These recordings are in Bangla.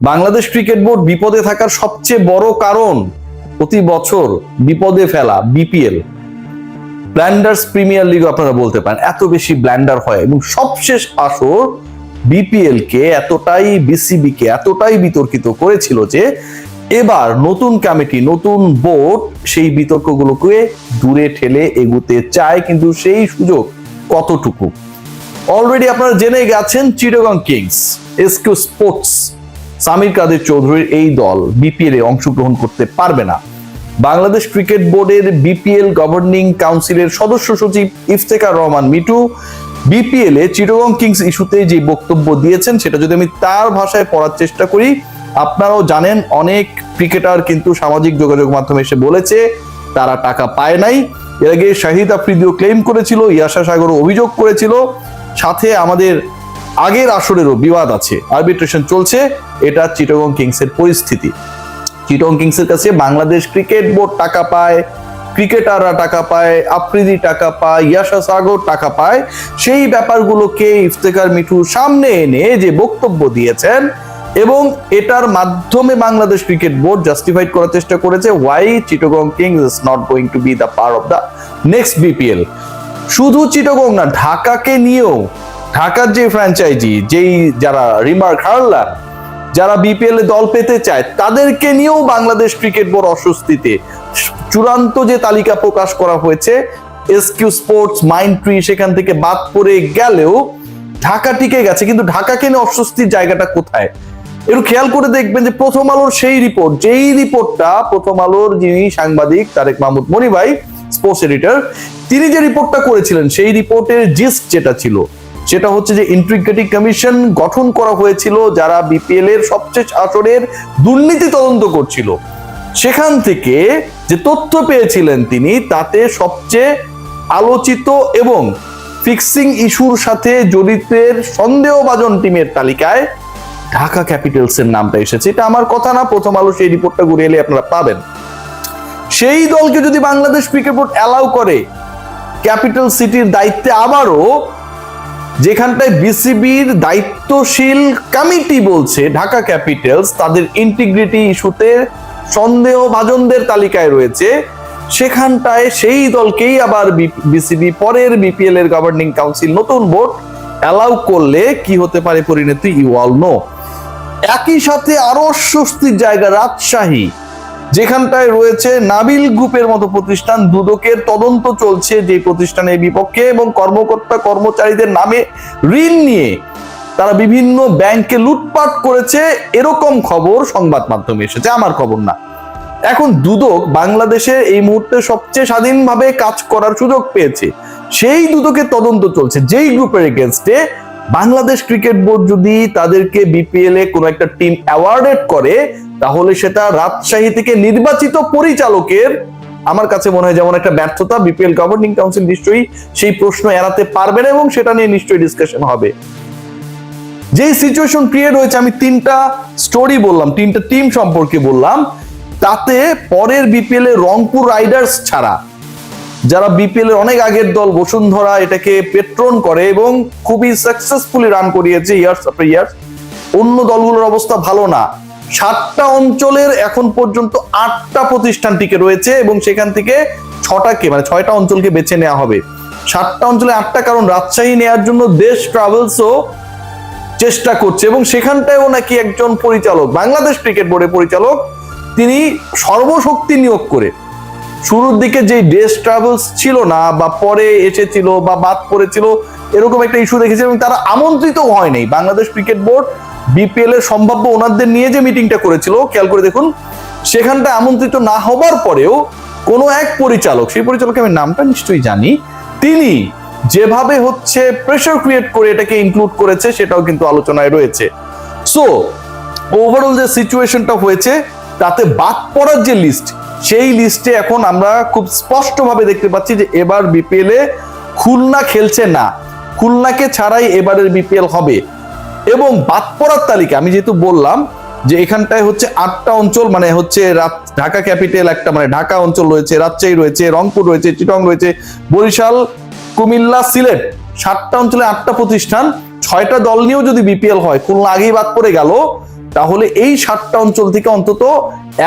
বাংলাদেশ ক্রিকেট বোর্ড বিপদে থাকার সবচেয়ে বড় কারণ প্রতি বছর বিপদে ফেলা বিপিএল, ব্ল্যান্ডার্স প্রিমিয়ার লিগ আপনারা বলতে পারেন, এত বেশি ব্ল্যান্ডার হয় এবং সবশেষ আসর বিপিএল কে এতটাই, বিসিবি কে এতটাই বিতর্কিত করেছিল যে এবার নতুন কমিটি, নতুন বোর্ড সেই বিতর্কগুলোকে দূরে ঠেলে এগুতে চায়, কিন্তু সেই সুযোগ কতটুকু? অলরেডি আপনারা জেনে গেছেন Chittagong Kings, SQ Sports, Samir Kader চৌধুরীর এই দল বিপিএল এ অংশগ্রহণ করতে পারবে না। বাংলাদেশ ক্রিকেট বোর্ডের বিপিএল গভর্নিং কাউন্সিলের সদস্য সচিব ইফতেখার রহমান মিঠু বিপিএল এ চিটাগং কিংস ইস্যুতে যে বক্তব্য দিয়েছেন সেটা যদি আমি তার ভাষায় পড়ার চেষ্টা করি, আপনারাও জানেন অনেক ক্রিকেটার কিন্তু সামাজিক যোগাযোগ মাধ্যমে এসে বলেছে তারা টাকা পায় নাই। এর আগে শাহিদ আফ্রিদিও ক্লেম করেছিল, ইয়াশা সাগরও অভিযোগ করেছিল, সাথে আমাদের আগের আসরেরও বিবাদ আছে, আরবিট্রেশন চলছে। এটা চিটাগং কিংসের পরিস্থিতি। চিটাগং কিংসের কাছে বাংলাদেশ ক্রিকেট বোর্ড টাকা পায়, ক্রিকেটাররা টাকা পায়, আফ্রিদি টাকা পায়, ইয়াশা সাগর টাকা পায়। সেই ব্যাপারগুলোকে ইফতেখার মিঠু সামনে এনে যে বক্তব্য দিয়েছেন এবং এটার মাধ্যমে বাংলাদেশ ক্রিকেট বোর্ড জাস্টিফাইড করার চেষ্টা করেছে why Chittagong Kings is not going to be the part of the next BPL. শুধু চিটাগং না, ঢাকাকে নিয়েও, ঢাকার যে ফ্র্যাঞ্চাইজি, যেই যারা রিমার্ক হারলার, যারা বিপিএল এ দল পেতে চায়, তাদেরকে নিয়েও বাংলাদেশ ক্রিকেট বোর্ড অস্বস্তিতে। চূড়ান্ত যে তালিকা প্রকাশ করা হয়েছে, এসকিউ স্পোর্টস, মাইন্ডট্রি সেখান থেকে বাদ পড়ে গেলেও ঢাকা টিকে গেছে, কিন্তু ঢাকাকে নিয়ে অস্বস্তির জায়গাটা কোথায় একটু খেয়াল করে দেখবেন যে প্রথম আলোর সেই রিপোর্ট, যেই রিপোর্টটা প্রথম আলোর যিনি সাংবাদিক তারেক মাহমুদ মনি ভাই, স্পোর্টস এডিটর, তিনি যে রিপোর্টটা করেছিলেন সেই রিপোর্টের জিস্ট যেটা ছিল সেটা হচ্ছে যে ইন্টিগ্রিটি কমিশন গঠন করা হয়েছিল যারা বিপিএল এর সবচেয়ে আসরের দুর্নীতি তদন্ত করছিল। সেখান থেকে যে তথ্য পেয়েছিলেন তিনি, তাতে সবচেয়ে আলোচিত এবং ফিক্সিং ইস্যুর সাথে জড়িতের সন্দেহভাজন টিমের তালিকায় ঢাকা ক্যাপিটালস এর নামটা এসেছে। এটা আমার কথা না, প্রথম আলো সেই রিপোর্টটা ঘুরে এলে আপনারা পাবেন। সেই দলকে যদি বাংলাদেশ ক্রিকেট বোর্ড অ্যালাউ করে ক্যাপিটাল সিটির দায়িত্বে আবারও, যেখানটায় বিসিবির দায়িত্বশীল কমিটি বলছে ঢাকা ক্যাপিটালস তাদের ইন্টিগ্রিটি ইস্যুতে সন্দেহভাজনদের তালিকায় রয়েছে, সেখানটায় সেই দলকেই আবার বিসিবি পরের বিপিএল এর গভর্নিং কাউন্সিল, নতুন বোর্ড অ্যালাউ করলে কি হতে পারে পরিণতি, ইউ অল নো। একই সাথে আরো স্বস্তির জায়গা রাজশাহী, যেখানটায় রয়েছে নাবিল গ্রুপের মতো প্রতিষ্ঠান, দুদকের তদন্ত চলছে যে প্রতিষ্ঠানের বিপক্ষে এবং কর্মকর্তা কর্মচারীদের নামে ঋণ নিয়ে তারা বিভিন্ন ব্যাংকে লুটপাট করেছে, এরকম খবর সংবাদ মাধ্যমে এসেছে, আমার খবর না। এখন দুদক বাংলাদেশে এই মুহূর্তে সবচেয়ে স্বাধীনভাবে কাজ করার সুযোগ পেয়েছে, সেই দুদকের তদন্ত চলছে যেই গ্রুপের এগেনস্টে বাংলাদেশ ক্রিকেট বোর্ড যদি তাদেরকে বিপিএল এ কোনো একটা টিম অ্যাওয়ার্ডেড করে, তাহলে সেটা রাজশাহী থেকে নির্বাচিত পরিচালকের, আমার কাছে মনে হয় যেমন একটা ব্যর্থতা। বিপিএল গভর্নিং কাউন্সিল নিশ্চয়ই সেই প্রশ্ন এড়াতে পারবে না এবং সেটা নিয়ে নিশ্চয়ই ডিসকাশন হবে। যেই সিচুয়েশন ক্রিয়েট হয়েছে, আমি তিনটা স্টোরি বললাম, তিনটা টিম সম্পর্কে বললাম, তাতে পরের বিপিএল এ রংপুর রাইডার্স ছাড়া যারা বিপিএল এর অনেক আগের দল, বসুন্ধরা এটাকে পেট্রন করে এবং খুবই সাকসেসফুলি রান করিয়েছে ইয়ার্স আফটার ইয়ার্স, অন্য দলগুলোর অবস্থা ভালো না। 7টা অঞ্চলের এখন পর্যন্ত 8টা প্রতিষ্ঠান টিকে রয়েছে এবং সেখান থেকে 6টা অঞ্চলকে বেছে নেওয়া হবে। 7টা অঞ্চলে 8টা, কারণ রাজশাহী নেওয়ার জন্য দেশ ট্রাভেলসও চেষ্টা করছে এবং সেখানটায়ও নাকি একজন পরিচালক, বাংলাদেশ ক্রিকেট বোর্ডের পরিচালক, তিনি সর্বশক্তি নিয়োগ করে, শুরুর দিকে যে দেশ ট্রাভেলস ছিল না বা পরে এসেছিল বা বাদ পড়েছিল এরকম একটা ইস্যু দেখেছি এবং তারা আমন্ত্রিত হয় নাই। বাংলাদেশ ক্রিকেট বোর্ড বিপিএল এর সম্ভাব্য ওনারদের নিয়ে যে মিটিংটা করেছিল, খেয়াল করে দেখুন, সেখানটা আমন্ত্রিত না হবার পরেও কোনো এক পরিচালক, সেই পরিচালকের আমি নামটা নিশ্চয়ই জানি, তিনি যেভাবে হচ্ছে প্রেসার ক্রিয়েট করে এটাকে ইনক্লুড করেছে সেটাও কিন্তু আলোচনায় রয়েছে। সো ওভারঅল যে সিচুয়েশনটা হয়েছে, তাতে বাদ পড়ার যে লিস্ট, সেই লিস্টে এখন আমরা খুব স্পষ্টভাবে দেখতে পাচ্ছি যে এবার বিপিএল এ খুলনা খেলছে না, খুলনাকে ছাড়াই এবারের বিপিএল হবে। এবং বাদ পড়ার তালিকা আমি যেহেতু বললাম যে এখানটায় হচ্ছে 8টা অঞ্চল, মানে হচ্ছে ঢাকা ক্যাপিটাল একটা, মানে ঢাকা অঞ্চল রয়েছে, রাজশাহী রয়েছে, রংপুর রয়েছে, চিটাগং রয়েছে, বরিশাল, কুমিল্লা, সিলেট, 7টা অঞ্চলে 8টা প্রতিষ্ঠান, 6টা দল নিয়েও যদি বিপিএল হয়, খুলনা আগেই বাদ পড়ে গেল, তাহলে এই 7টা অঞ্চল থেকে অন্তত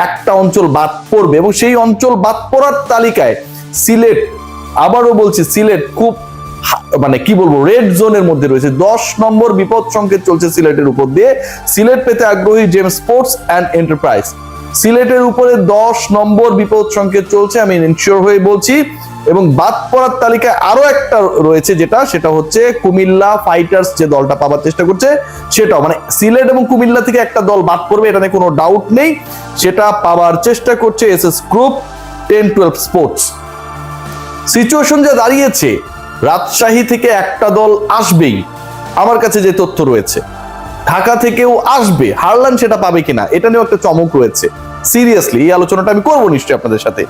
একটা অঞ্চল বাদ পড়বে, এবং সেই অঞ্চল বাদ পড়ার তালিকায় সিলেট, আবারও বলছি সিলেট খুব মানে কি বলবো রেড জোনের মধ্যে রয়েছে। 10 নম্বর বিপদ সংকেত চলছে সিলেটের উপর দিয়ে। সিলেট পেতে আগ্রহী জেম স্পোর্টস অ্যান্ড এন্টারপ্রাইজ, সিলেটের উপরে 10 নম্বর বিপদ সংকেত চলছে, আমি ইনশিওর হয়ে বলছি। এবং বাদ পড়ার তালিকায় আরো একটা রয়েছে, সেটা হচ্ছে কুমিল্লা ফাইটার্স, যে দলটা পাওয়ার চেষ্টা করছে সেটাও, মানে সিলেট এবং কুমিল্লা থেকে একটা দল বাদ পড়বে, এটা নিয়ে কোনো ডাউট নেই, সেটা পাওয়ার চেষ্টা করছে এসএস গ্রুপ 10-12 স্পোর্টস। সিচুয়েশন যা দাঁড়িয়েছে, রাজশাহী থেকে একটা দল আসবেই, আমার কাছে যে তথ্য রয়েছে, ঢাকা থেকেও আসবে, হারলান সেটা পাবে কিনা এটা নিয়েও একটা চমক রয়েছে। সিরিয়াসলি এই আলোচনাটা আমি করবো নিশ্চয়ই আপনাদের সাথে।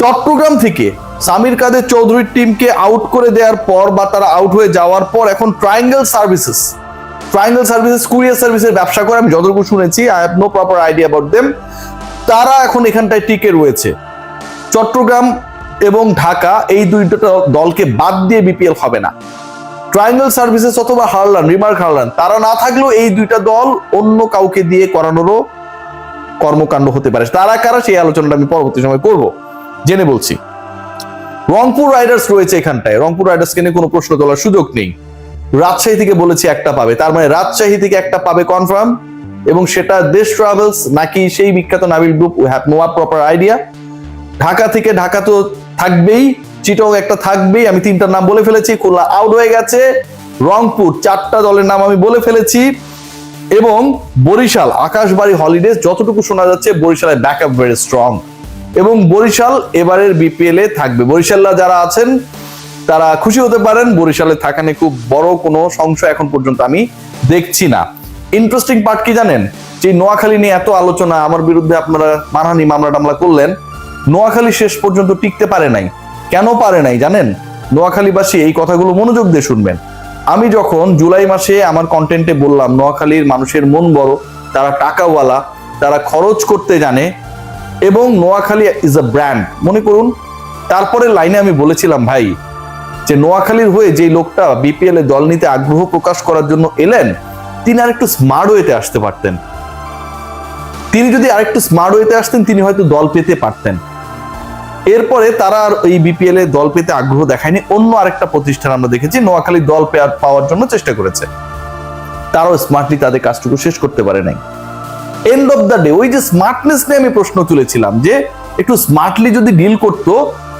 চট্টগ্রাম থেকে সামির কাদের চৌধুরীর টিমকে আউট করে দেওয়ার পর বা তারা আউট হয়ে যাওয়ার পর এখন ট্রায়াঙ্গেল সার্ভিসেস কুরিয়ার সার্ভিসের ব্যবসা করে, আমি যতটুকু শুনেছি, I have no proper idea about them, তারা এখন এখানটায় টিকে রয়েছে। চট্টগ্রাম এবং ঢাকা এই দুইটা দলকে বাদ দিয়ে বিপিএল হবে না। ট্রায়াঙ্গেল সার্ভিসেস অথবা রিমার্ক হারলান তারা না থাকলেও এই দুইটা দল অন্য কাউকে দিয়ে করানোরও কর্মকাণ্ড হতে পারে। তারা কারা সেই আলোচনাটা আমি পরবর্তী সময় করব, জেনে বলছি। রংপুর রাইডার্স রয়েছে এখানটায়, রংপুর রাইডার্সকে নিয়ে কোনো প্রশ্ন তোলার সুযোগ নেই। রাজশাহী থেকে বলেছি একটা পাবে, তার মানে রাজশাহী থেকে একটা পাবে কনফার্ম, এবং সেটা দেশ ট্রাভেলস নাকি সেই বিখ্যাত Nabil group, we have no proper idea. Dhaka থেকে ঢাকা তো থাকবেই, চিটং একটা থাকবেই, আমি 3টার নাম বলে ফেলেছি, খুলনা আউট হয়ে গেছে। রংপুর 4টা দলের নাম আমি বলে ফেলেছি, এবং বরিশাল আকাশবাড়ি হলিডেজ, যতটুকু শোনা যাচ্ছে বরিশালের ব্যাকআপ ভেরি স্ট্রং, এবং বরিশাল এবারের বিপিএল এ থাকবে। বরিশালরা যারা আছেন তারা খুশি হতে পারেন, বরিশালে থাকা নিয়ে খুব বড় কোনো সংশয় এখন পর্যন্ত আমি দেখছি না। ইন্টারেস্টিং পার্ট কি জানেন, যে নোয়াখালী নিয়ে এত আলোচনা, আমার বিরুদ্ধে আপনারা মানহানি মামলা টামলা করলেন, নোয়াখালী শেষ পর্যন্ত টিকতে পারে নাই। কেন পারে নাই জানেন? নোয়াখালীবাসী এই কথাগুলো মনোযোগ দিয়ে শুনবেন। আমি যখন জুলাই মাসে আমার কন্টেন্টে বললাম নোয়াখালীর মানুষের মন বড়, তারা টাকাওয়ালা, তারা খরচ করতে জানে, এবং নোয়াখালী ইজ আ ব্র্যান্ড, মনে করুন। তারপরে লাইনে আমি বলেছিলাম ভাই, যে নোয়াখালীর হয়ে যে লোকটা বিপিএল এ দল নিতে আগ্রহ প্রকাশ করার জন্য এলেন, তিনি আরেকটু স্মার্ট ওয়েতে আসতে পারতেন। তিনি যদি আরেকটু স্মার্ট ওয়েতে আসতেন, তিনি হয়তো দল পেতে পারতেন। এরপরে তারা আর এই বিপিএল এ দল পেতে আগ্রহ দেখায়নি। অন্য আরেকটা প্রতিষ্ঠান আমরা দেখেছি নোয়াখালী দল পাওয়ার জন্য চেষ্টা করেছে, তারাও স্মার্টলি তাদের কাজটুকু শেষ করতে পারে নাই। এন্ড অফ দ্য ডে ওই যে স্মার্টনেস নিয়ে আমি প্রশ্ন তুলেছিলাম, যে একটু স্মার্টলি যদি ডিল করতো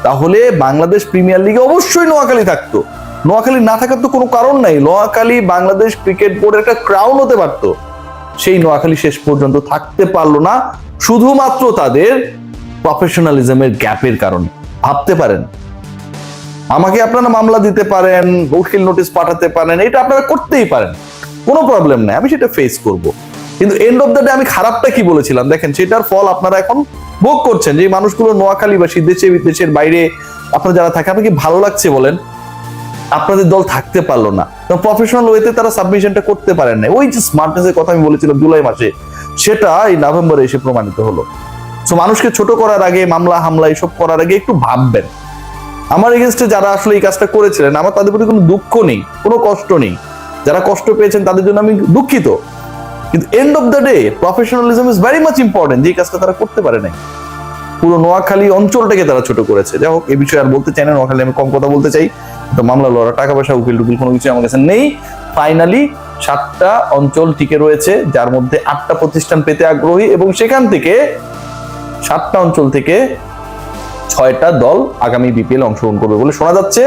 তাহলে বাংলাদেশ প্রিমিয়ার লিগে অবশ্যই নোয়াখালী থাকতো। নোয়াখালী না থাকার তো কোনো কারণ নাই, নোয়াখালী বাংলাদেশ ক্রিকেট বোর্ডের একটা ক্রাউন হতে পারতো। সেই নোয়াখালী শেষ পর্যন্ত থাকতে পারলো না, শুধুমাত্র তাদের প্রফেশনালিজমের গ্যাপের কারণে। ভাবতে পারেন, আমাকে আপনারা মামলা দিতে পারেন, উকিল নোটিশ পাঠাতে পারেন, এটা আপনারা করতেই পারেন, কোনো প্রবলেম নাই, আমি সেটা ফেস করব। কিন্তু এন্ড অফ দ্য ডে আমি খারাপটা কি বলেছিলাম দেখেন, সেটার ফল আপনারা এখন ভোগ করছেন। যে মানুষগুলো নোয়াখালীবাসী, দেশে বিদেশের বাইরে আপনারা যারা থাকে, আপনাকে ভালো লাগছে বলেন, আপনাদের দল থাকতে পারলো না, প্রফেশনাল ওয়েতে তারা সাবমিশনটা করতে পারেন না। ওই যে স্মার্টনেসের কথা আমি বলেছিলাম জুলাই মাসে, সেটা এই নভেম্বরে এসে প্রমাণিত হলো। সো মানুষকে ছোট করার আগে, মামলা হামলা এসব করার আগে একটু ভাববেন। আমার এগেনস্টে যারা আসলে এই কাজটা করেছিলেন, আমার তাদের প্রতি কোনো দুঃখ নেই, কোনো কষ্ট নেই, যারা কষ্ট পেয়েছেন তাদের জন্য আমি দুঃখিত। কিন্তু end of the day professionalism is very much important, যে কাজটা তারা করতে পারে নাই। পুরো নোয়াখালী অঞ্চলটাকে তারা ছোট করেছে। যাই হোক, এই বিষয়ে আর বলতে চাই না, নোয়াখালী আমি কম কথা বলতে চাই। তো মামলা লড়া, টাকা পয়সা, উকিল টুকিল কোনো কিছু আমার কাছে নেই। ফাইনালি 7টা অঞ্চল টিকে রয়েছে, যার মধ্যে 8টা প্রতিষ্ঠান পেতে আগ্রহী, এবং সেখান থেকে 7টা অঞ্চল থেকে 6টা দল আগামী বিপিএল অংশগ্রহণ করবে বলে শোনা যাচ্ছে।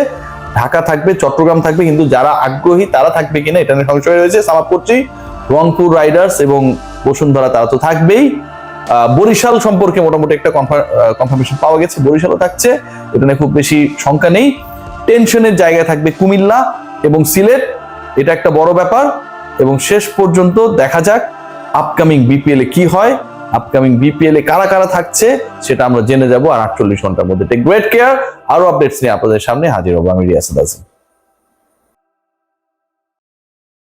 ঢাকা থাকবে, চট্টগ্রাম থাকবে, কিন্তু যারা আগ্রহী তারা থাকবে কিনা এটা নিয়ে সংশয় রয়েছে। সামাপ করছি, রংপুর রাইডার্স এবং বসুন্ধরা তারা তো থাকবেই। বরিশাল সম্পর্কে মোটামুটি একটা কনফার্মেশন পাওয়া গেছে, বরিশালও থাকছে, এটা নিয়ে খুব বেশি শঙ্কা নেই। টেনশনের জায়গায় থাকবে কুমিল্লা এবং সিলেট, এটা একটা বড় ব্যাপার। এবং শেষ পর্যন্ত দেখা যাক আপকামিং বিপিএল এ কি হয়, আপকামিং বিপিএল এ কারা কারা থাকছে সেটা আমরা জেনে যাব আর 48 ঘন্টার মধ্যে। Take great care. আরো আপডেটস নিয়ে আপনাদের সামনে হাজির হবো আমি রিয়াসাদ হাসান।